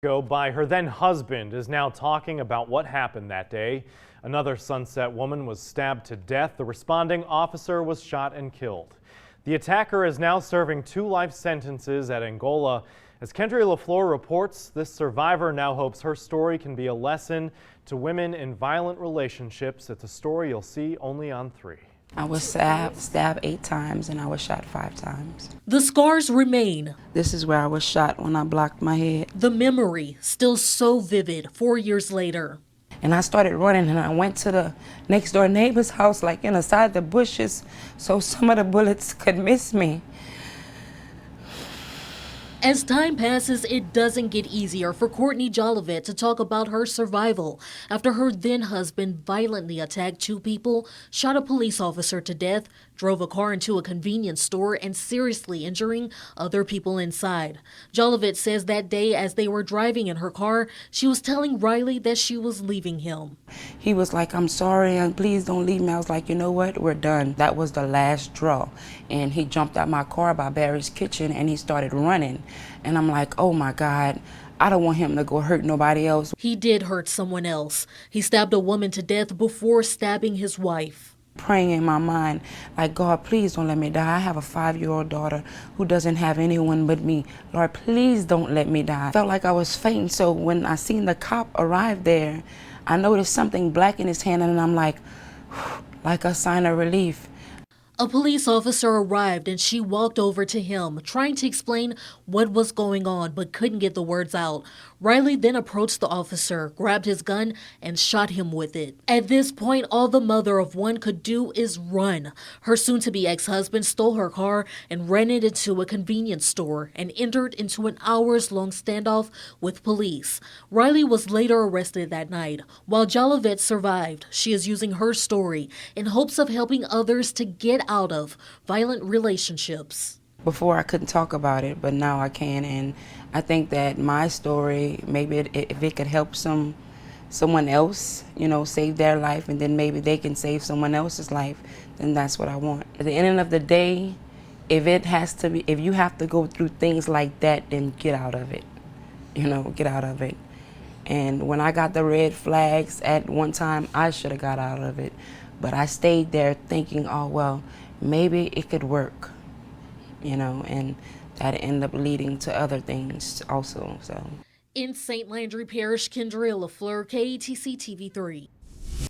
Go by her then husband is now talking about what happened that day. Another Sunset woman was stabbed to death. The responding officer was shot and killed. The attacker is now serving 2 life sentences at Angola. As Kendra LaFleur reports, this survivor now hopes her story can be a lesson to women in violent relationships. It's a story you'll see only on 3. I was stabbed 8 times and I was shot 5 times. The scars remain. This is where I was shot when I blocked my head. The memory still so vivid 4 years later. And I started running and I went to the next door neighbor's house, like inside the bushes, so some of the bullets could miss me. As time passes, it doesn't get easier for Courtney Jolivet to talk about her survival after her then husband violently attacked 2 people, shot a police officer to death, drove a car into a convenience store, and seriously injuring other people inside. Jolivet says that day as they were driving in her car, she was telling Riley that she was leaving him. He was like, "I'm sorry, and please don't leave me." I was like, "You know what? We're done." That was the last straw. And he jumped out my car by Barry's kitchen and he started running. And I'm like, oh my God, I don't want him to go hurt nobody else. He did hurt someone else. He stabbed a woman to death before stabbing his wife. Praying in my mind, like, God, please don't let me die. I have a 5-year-old daughter who doesn't have anyone but me. Lord, please don't let me die. I felt like I was fainting, so when I seen the cop arrive there, I noticed something black in his hand, and I'm like a sign of relief. A police officer arrived and she walked over to him, trying to explain what was going on, but couldn't get the words out. Riley then approached the officer, grabbed his gun, and shot him with it. At this point, all the mother of one could do is run. Her soon-to-be ex-husband stole her car and ran it into a convenience store and entered into an hours-long standoff with police. Riley was later arrested that night. While Jolivet survived, she is using her story in hopes of helping others to get out of violent relationships. Before I couldn't talk about it, but now I can, and I think that my story, maybe if it could help someone else, save their life, and then maybe they can save someone else's life, then that's what I want. At the end of the day, if you have to go through things like that, then get out of it, get out of it. And when I got the red flags at one time, I should have got out of it, but I stayed there thinking, oh well, maybe it could work. And that ended up leading to other things also. So, in St. Landry Parish, Kendra LaFleur, KETC TV3.